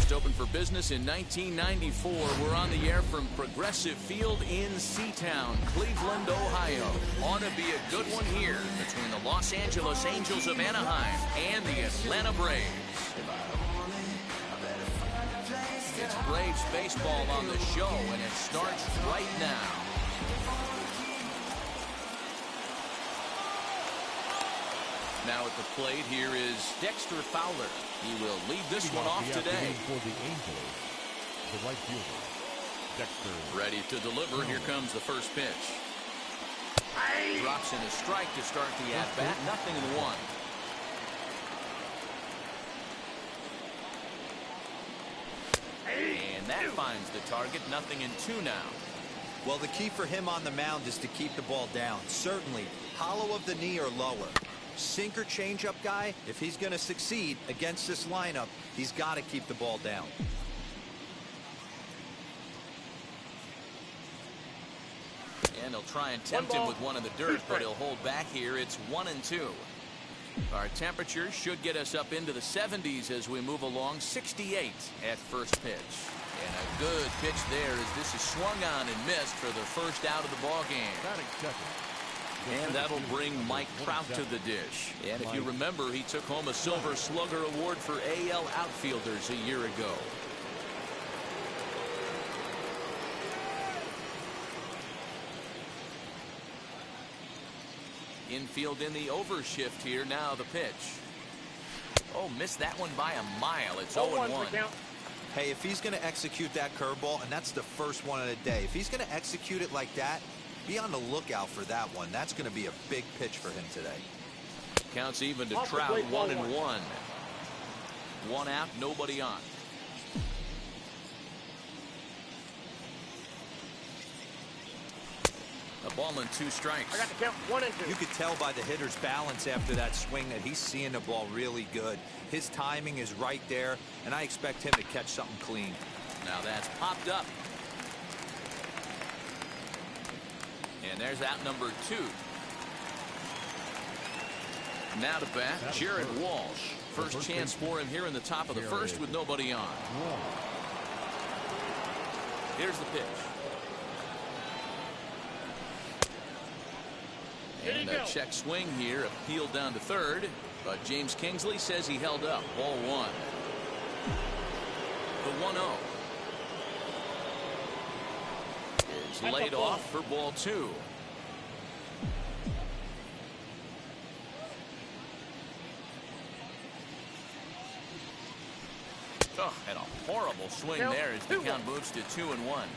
Broadcast opened for business in 1994. We're on the air from Progressive Field in Seatown, Cleveland, Ohio. Ought to be a good one here between the Los Angeles Angels of Anaheim and the Atlanta Braves. It's Braves baseball on the show, and it starts right now. Now at the plate, here is Dexter Fowler. He will lead this one off today. For the Angels, the right fielder, Dexter. Ready to deliver. Here comes the first pitch. Drops in a strike to start the at-bat. 0-1. And that finds the target. 0-2 now. Well, the key for him on the mound is to keep the ball down. Certainly, hollow of the knee or lower. Sinker changeup guy, if he's going to succeed against this lineup, he's got to keep the ball down. And he'll try and tempt him with one in the dirt, but he'll hold back here. It's 1-2. Our temperature should get us up into the 70s as we move along. 68 at first pitch. And a good pitch there as this is swung on and missed for the first out of the ball game. And that'll bring Mike Trout to the dish. And if you remember, he took home a Silver Slugger Award for AL outfielders a year ago. Infield in the overshift here. Now the pitch. Oh, missed that one by a mile. It's 0-1. Hey, if he's going to execute that curveball, and that's the first one of the day, if he's going to execute it like that, be on the lookout for that one. That's going to be a big pitch for him today. Counts even to Trout. 1-1. One out, nobody on. A ball and 2 strikes. I got to count 1-2. You could tell by the hitter's balance after that swing that he's seeing the ball really good. His timing is right there, and I expect him to catch something clean. Now that's popped up. And there's out number 2. Now to bat, Jared Walsh. First chance for him here in the top of the first with nobody on. Here's the pitch. And a check swing here, appealed down to third, but James Kingsley says he held up. Ball 1. The 1-0 is laid off for ball 2. Oh, and a horrible swing there as the count moves to 2-1.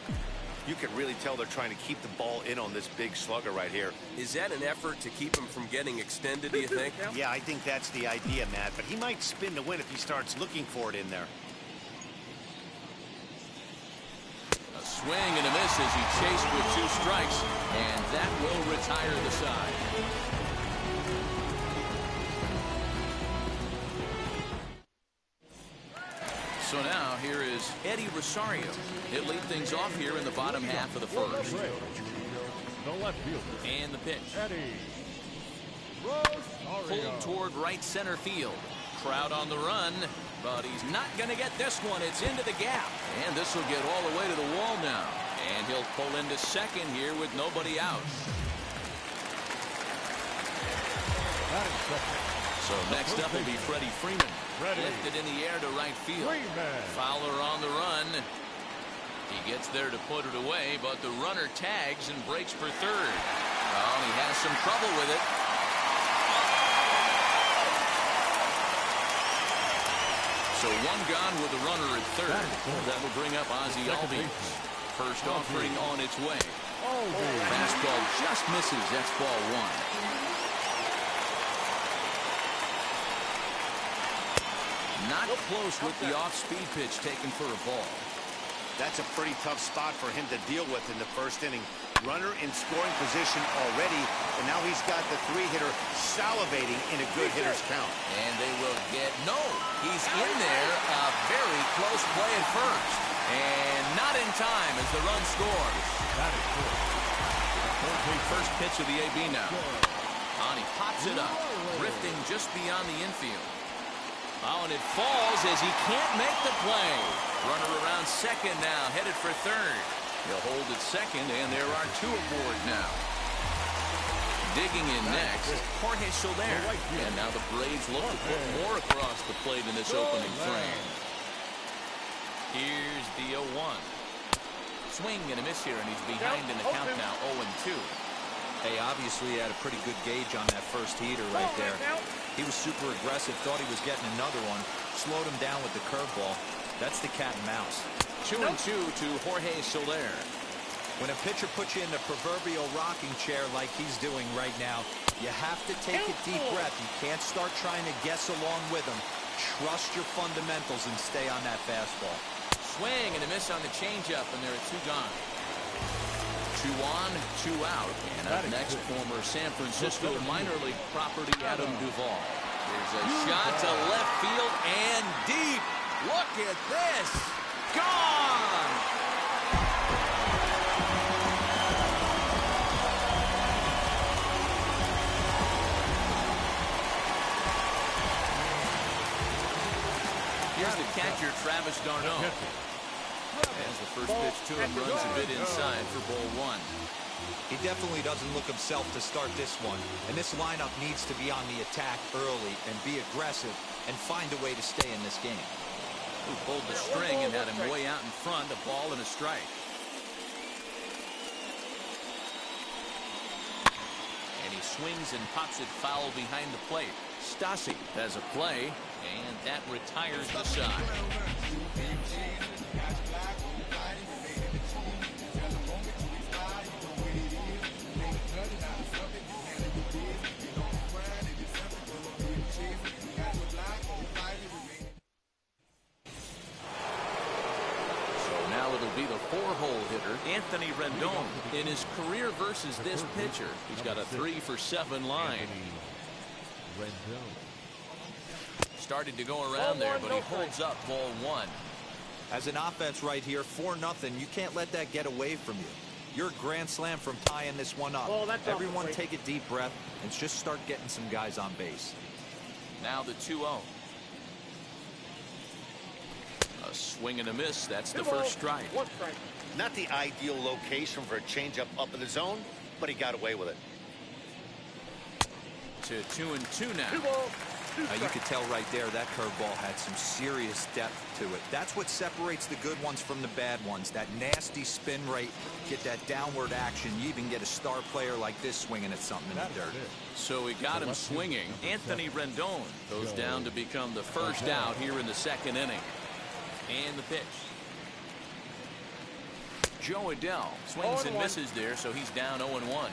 You can really tell they're trying to keep the ball in on this big slugger right here. Is that an effort to keep him from getting extended, do you think? Yeah, I think that's the idea, Matt, but he might spin to win if he starts looking for it in there. A swing and a miss as he chased with 2 strikes, and that will retire the side. So now here is Eddie Rosario. He'll lead things off here in the bottom half of the first. The left fielder. And the pitch. Eddie Rosario. Pulled toward right center field. Crowd on the run, but he's not going to get this one. It's into the gap. And this will get all the way to the wall now. And he'll pull into second here with nobody out. So next up will be Freddie Freeman. Lifted in the air to right field. Fowler on the run. He gets there to put it away, but the runner tags and breaks for third. Oh, he has some trouble with it. So 1 gone with the runner at third. That will bring up Ozzie Albies. First offering on its way. Fastball just misses. That's ball 1. Not close with the off-speed pitch taken for a ball. That's a pretty tough spot for him to deal with in the first inning. Runner in scoring position already, and now he's got the 3-hitter salivating in a good hitter's count. And they will get he's in there. A very close play at first. And not in time as the run scores. That is good. First pitch of the AB now. And he pops it up, drifting just beyond the infield. Oh, and it falls as he can't make the play. Runner around second now, headed for third. He'll hold at second, and there are two aboard now. Digging in next, Jorge Soler. And now the Braves look to put more across the plate in this opening frame. Here's the 0-1. Swing and a miss here, and he's behind in the count now, 0-2. Hey, obviously he had a pretty good gauge on that first heater right there. He was super aggressive, thought he was getting another one, slowed him down with the curveball. That's the cat and mouse. 2-2 to Jorge Soler. When a pitcher puts you in the proverbial rocking chair like he's doing right now, you have to take a deep breath. You can't start trying to guess along with him. Trust your fundamentals and stay on that fastball. Swing and a miss on the changeup, and there are two gone. 2 on, 2 out. And up next, former San Francisco minor league property Adam Duvall. There's a shot to left field and deep. Look at this. Gone. Here's the catcher, Travis d'Arnaud. As the first pitch to him runs a bit inside for ball 1. He definitely doesn't look himself to start this one. And this lineup needs to be on the attack early and be aggressive and find a way to stay in this game. Who pulled the string and had him way out in front, a ball and a strike. And he swings and pops it foul behind the plate. Stassi has a play, and that retires the side. So now it'll be the 4-hole hitter, Anthony Rendon. In his career versus this pitcher, he's got a 3-for-7 line. Started to go around there, but he holds up ball 1. As an offense right here, 4-0, you can't let that get away from you. You're a grand slam from tying this one up. Everyone take a deep breath and just start getting some guys on base. Now the 2-0. A swing and a miss. That's the first strike. Not the ideal location for a changeup up in the zone, but he got away with it. To 2-2 now. You could tell right there that curveball had some serious depth to it. That's what separates the good ones from the bad ones. That nasty spin rate, get that downward action. You even get a star player like this swinging at something in the dirt. So he got him swinging. Anthony Rendon goes down to become the first out here in the second inning. And the pitch. Joe Adell swings and misses there, so he's down 0-1.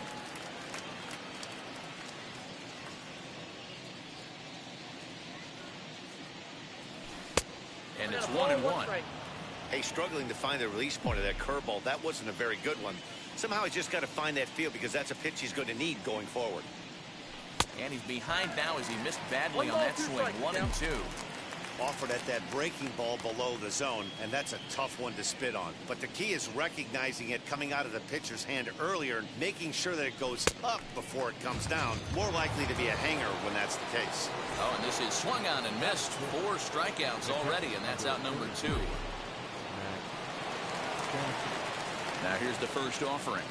And it's 1-1. Hey, struggling to find the release point of that curveball. That wasn't a very good one. Somehow he's just got to find that feel because that's a pitch he's going to need going forward. And he's behind now as he missed badly on that swing. 1-2. Offered at that breaking ball below the zone, and that's a tough one to spit on. But the key is recognizing it coming out of the pitcher's hand earlier and making sure that it goes up before it comes down. More likely to be a hanger when that's the case. Oh, and this is swung on and missed. 4 strikeouts already, and that's out number 2. Now here's the first offering.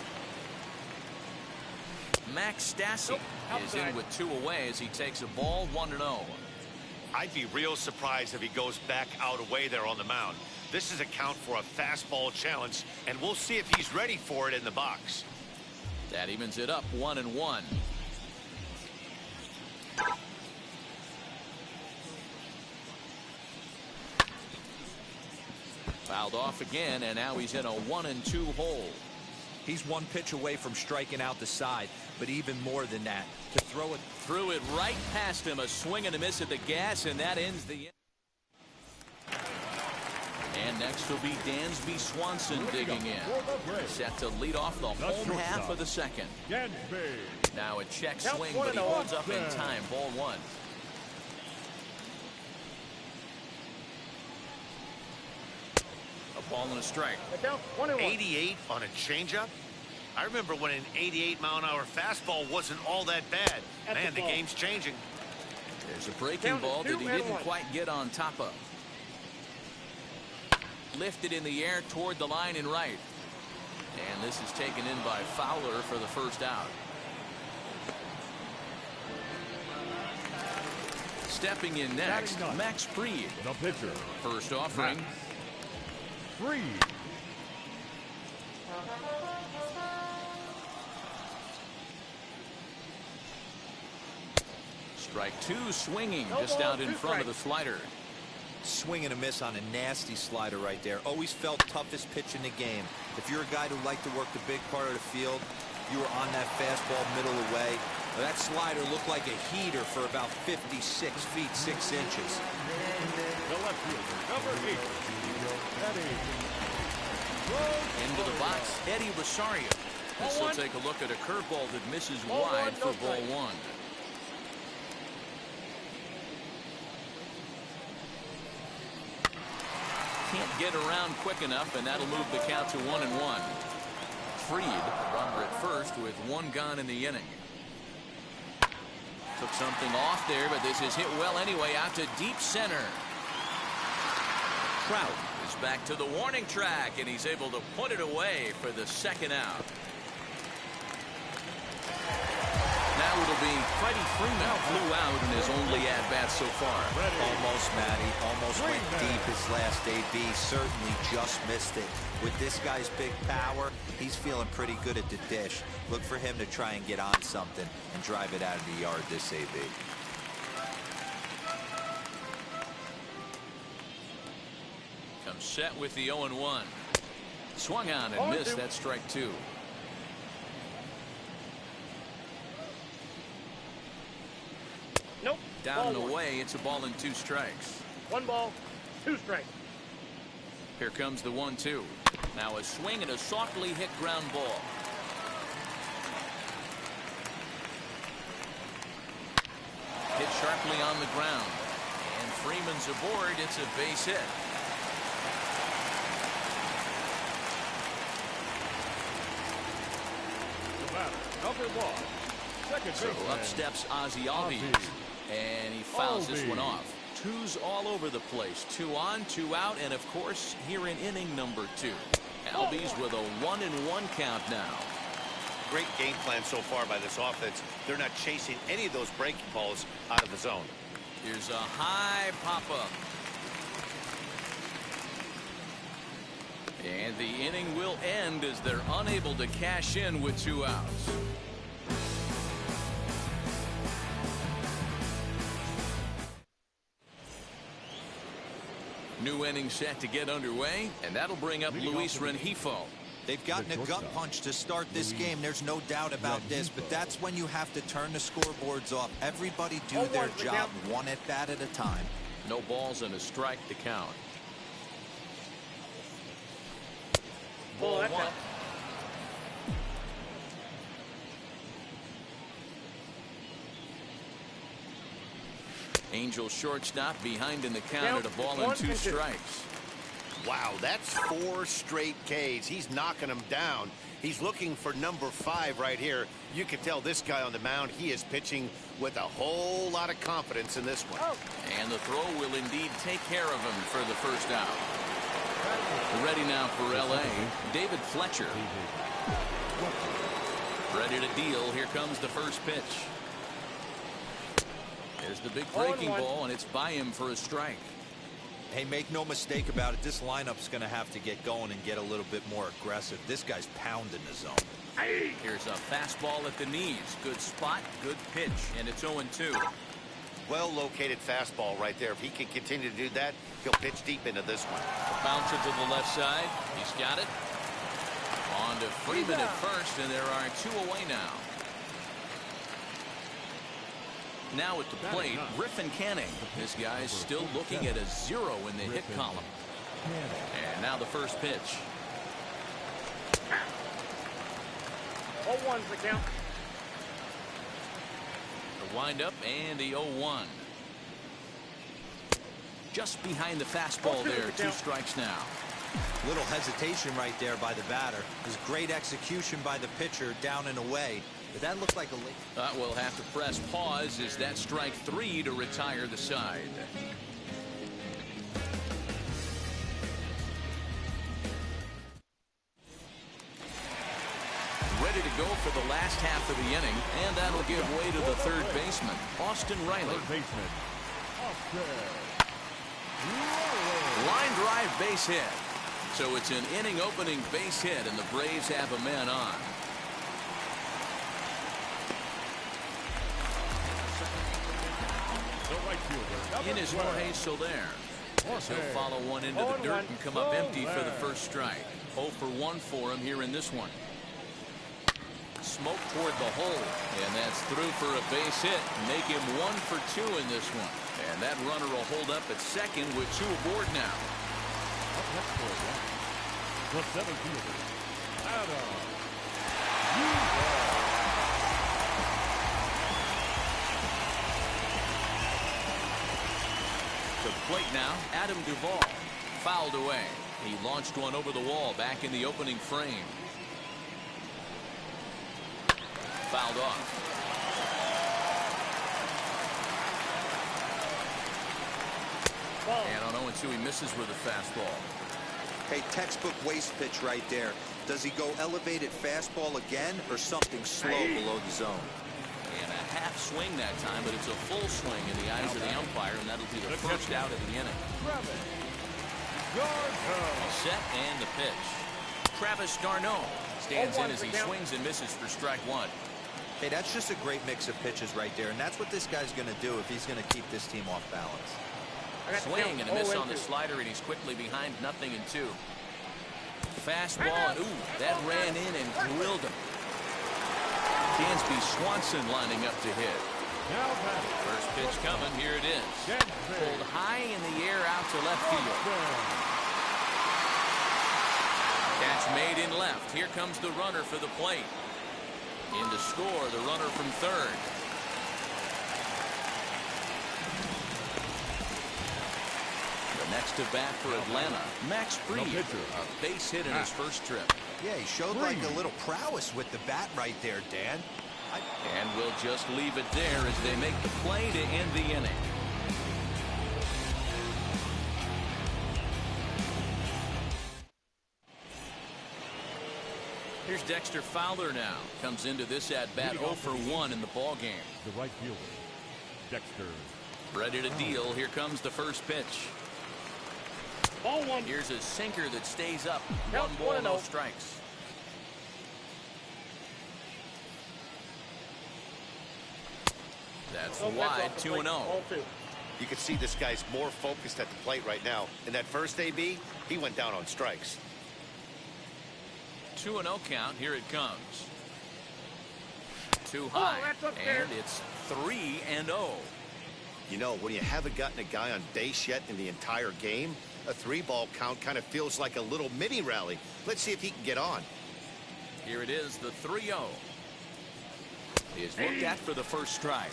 Max Stassi is in with 2 away as he takes a ball 1-0. I'd be real surprised if he goes back out away there on the mound. This is a count for a fastball challenge, and we'll see if he's ready for it in the box. That evens it up 1-1. Fouled off again, and now he's in a 1-2 hole. He's 1 pitch away from striking out the side, but even more than that, to throw it right past him. A swing and a miss at the gas, and that ends the inning. And next will be Dansby Swanson digging in. Set to lead off the home half of the second. Now a check swing, but he holds up in time. Ball 1. A ball and a strike. 88 on a changeup? I remember when an 88-mile-an-hour fastball wasn't all that bad. Man, the game's changing. There's a breaking ball that he didn't quite get on top of. Lifted in the air toward the line and right. And this is taken in by Fowler for the first out. Stepping in next, Max Fried. The pitcher. First offering. Fried. Strike two, swinging just out in front of the slider. Swing and a miss on a nasty slider right there. Always felt toughest pitch in the game. If you're a guy who liked to work the big part of the field, you were on that fastball middle away. That slider looked like a heater for about 56 feet 6 inches. The left fielder, number 8. Eddie. Into the box, Eddie Rosario. This will take a look at a curveball that misses wide for ball one. Can't get around quick enough, and that'll move the count to 1-1. Fried, runner at first with one gone in the inning. Took something off there, but this is hit well anyway, out to deep center. Trout is back to the warning track, and he's able to put it away for the second out. Now it'll be Freddie Freeman, flew out in his only at-bat so far. Almost, Matty. Almost went deep his last AB. Certainly just missed it. With this guy's big power, he's feeling pretty good at the dish. Look for him to try and get on something and drive it out of the yard this AB. Comes set with the 0-1. Swung on and missed. That strike two. Nope. Down and away. It's a ball and 2 strikes. 1 ball, 2 strikes. Here comes the 1-2. Now a swing and a softly hit ground ball. Hit sharply on the ground. And Freeman's aboard. It's a base hit. The batter, number 1. Second So baseman. up steps Ozzie Albies. And he fouls this one off. Twos all over the place. 2 on, 2 out, and of course here in inning number 2. Albies with a 1-1 count now. Great game plan so far by this offense. They're not chasing any of those breaking balls out of the zone. Here's a high pop-up. And the inning will end as they're unable to cash in with 2 outs. New inning set to get underway, and that'll bring up Luis Rengifo. They've gotten a gut punch to start this game. There's no doubt about this, but that's when you have to turn the scoreboards off. Everybody do their job one at bat at a time. No balls and a strike to count. Ball 1. Angel shortstop behind in the count at a ball and 2 strikes. Wow, that's 4 straight Ks. He's knocking them down. He's looking for number 5 right here. You can tell this guy on the mound, he is pitching with a whole lot of confidence in this one. And the throw will indeed take care of him for the first out. Ready now for L.A., David Fletcher. Ready to deal. Here comes the first pitch. There's the big breaking ball, and it's by him for a strike. Hey, make no mistake about it. This lineup's going to have to get going and get a little bit more aggressive. This guy's pounding the zone. Here's a fastball at the knees. Good spot, good pitch, and it's 0-2. Well-located fastball right there. If he can continue to do that, he'll pitch deep into this one. A bouncer to the left side. He's got it. On to Freeman at first, and there are 2 away now. Now at the plate, Griffin Canning. This guy's still looking at a 0 in the hit column. And now the first pitch. 0-1's the count. The windup and the 0-1. Just behind the fastball there. 2 strikes now. Little hesitation right there by the batter. It was great execution by the pitcher down and away. But that looked like a late. We'll have to press pause as that strike 3 to retire the side. Ready to go for the last half of the inning, and that'll give way to the third baseman, Austin Riley. Third baseman, Austin. Line drive base hit. So it's an inning opening base hit, and the Braves have a man on. The right fielder. In is Jorge Soler. As he'll follow one into the dirt and come up empty for the first strike. 0 for 1 for him here in this one. Smoke toward the hole, and that's through for a base hit. Make him 1 for 2 in this one. And that runner will hold up at second with 2 aboard now. Up next for the center fielder, Adam. To the plate now, Adam Duvall. Fouled away. He launched one over the wall back in the opening frame. Fouled off. And on 0-2, he misses with a fastball. Hey, textbook waste pitch right there. Does he go elevated fastball again or something slow below the zone? And a half swing that time, but it's a full swing in the eyes of the umpire, and that'll be the first out of the inning. Set and the pitch. Travis d'Arnaud stands in as he swings and misses for strike 1. Hey, that's just a great mix of pitches right there, and that's what this guy's going to do if he's going to keep this team off balance. Swing and a miss on the slider, and he's quickly behind 0-2. Fastball, and ooh, that ran in and grilled him. Dansby Swanson lining up to hit. First pitch coming, here it is. Pulled high in the air out to left field. Catch made in left. Here comes the runner for the plate. In to score, the runner from third. Next to bat for Atlanta, Max Fried, a base hit in his first trip. Yeah, he showed like a little prowess with the bat right there, Dan. And we'll just leave it there as they make the play to end the inning. Here's Dexter Fowler now. Comes into this at-bat 0 for 1 in the ballgame. The right fielder, Dexter. Ready to deal. Here comes the first pitch. Ball 1. Here's a sinker that stays up. 1 ball, no strikes. That's wide, 2-0. You can see this guy's more focused at the plate right now. In that first AB, he went down on strikes. 2-0 count. Here it comes. Too high, and it's 3-0. You know, when you haven't gotten a guy on base yet in the entire game, a 3-ball count kind of feels like a little mini rally. Let's see if he can get on. Here it is, the 3-0. He is looked at for the first strike.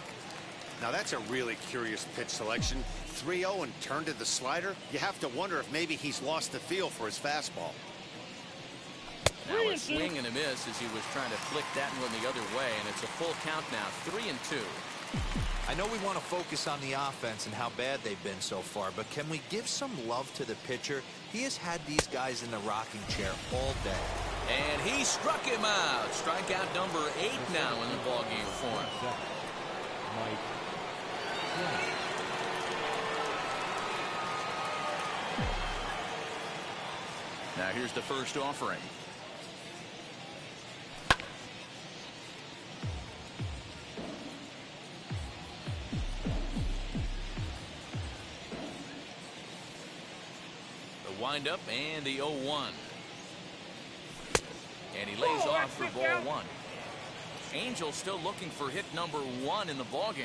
Now that's a really curious pitch selection. 3-0 and turned to the slider. You have to wonder if maybe he's lost the feel for his fastball. Now a swing and a miss as he was trying to flick that one the other way, and it's a full count now, 3-2. I know we want to focus on the offense and how bad they've been so far, but can we give some love to the pitcher? He has had these guys in the rocking chair all day. And he struck him out. Strikeout number 8 now in the ballgame for him. Now here's the first offering. The windup and the 0-1. And he lays off for ball 1. Angel still looking for hit number 1 in the ballgame.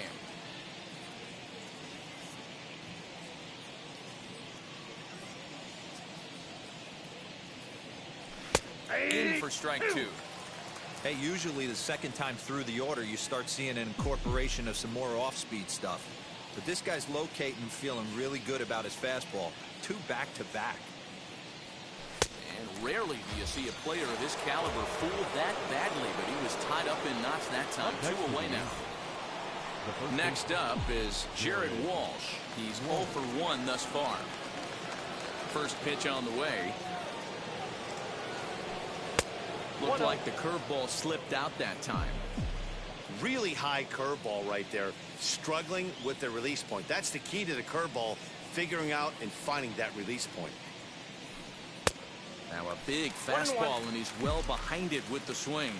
In for strike 2. Hey, usually the second time through the order, you start seeing an incorporation of some more off-speed stuff. But this guy's locating, feeling really good about his fastball. 2 back-to-back. And rarely do you see a player of his caliber fooled that badly, but he was tied up in knots that time. 2 away now. Next up is Jared Walsh. He's 0 for 1 thus far. First pitch on the way. Looked like the curveball slipped out that time. Really high curveball right there. Struggling with the release point. That's the key to the curveball, figuring out and finding that release point. Now a big fastball, and he's well behind it with the swing.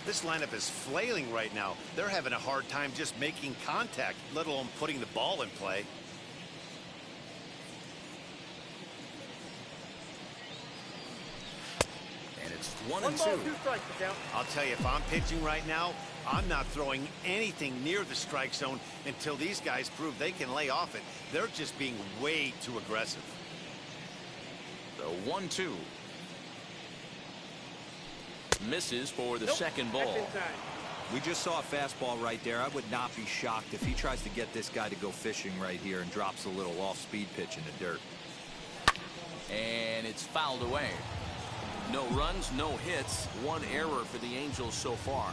This lineup is flailing right now. They're having a hard time just making contact, let alone putting the ball in play. And it's 1 and 2. I'll tell you, if I'm pitching right now, I'm not throwing anything near the strike zone until these guys prove they can lay off it. They're just being way too aggressive. The 1-2. Misses for the second ball. We just saw a fastball right there. I would not be shocked if he tries to get this guy to go fishing right here and drops a little off-speed pitch in the dirt. And it's fouled away. No runs, no hits. 1 error for the Angels so far.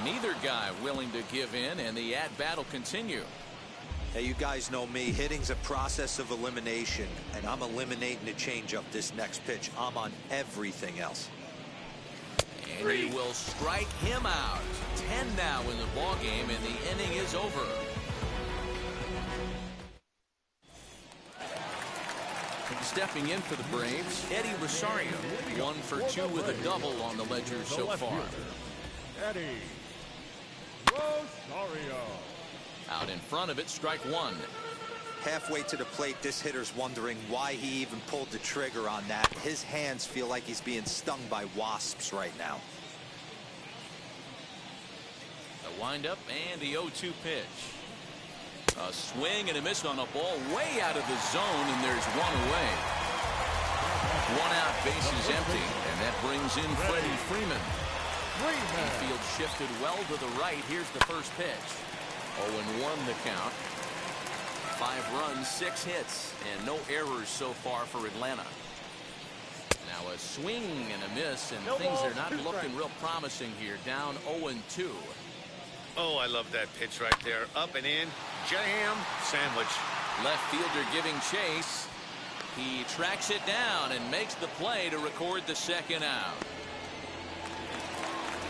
Neither guy willing to give in, and the at-bat will continue. Hey, you guys know me. Hitting's a process of elimination, and I'm eliminating the changeup this next pitch. I'm on everything else. And he will strike him out. 10 now in the ballgame, and the inning is over. Stepping in for the Braves, Eddie Rosario. 1 for 2 with a double on the ledger so far. Eddie Rosario. Out in front of it, strike 1. Halfway to the plate, this hitter's wondering why he even pulled the trigger on that. His hands feel like he's being stung by wasps right now. The windup and the 0-2 pitch. A swing and a miss on a ball way out of the zone, and there's 1 away. 1 out, bases empty, and that brings in Freddie Freeman. Infield shifted well to the right. Here's the first pitch. 0-1 the count. 5 runs, 6 hits, and no errors so far for Atlanta. Now a swing and a miss, and things are not looking real promising here. Down 0-2. Oh, I love that pitch right there. Up and in. Jam sandwich. Left fielder giving chase. He tracks it down and makes the play to record the second out.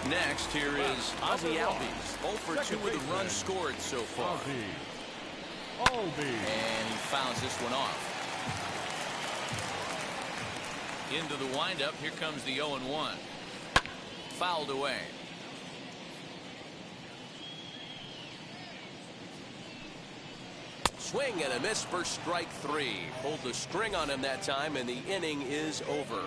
Next, here is Ozzie Albies. 0 for 2 with the runs scored so far. And he fouls this one off. Into the windup. Here comes the 0-1. Fouled away. Swing and a miss for strike 3. Pulled the string on him that time, and the inning is over.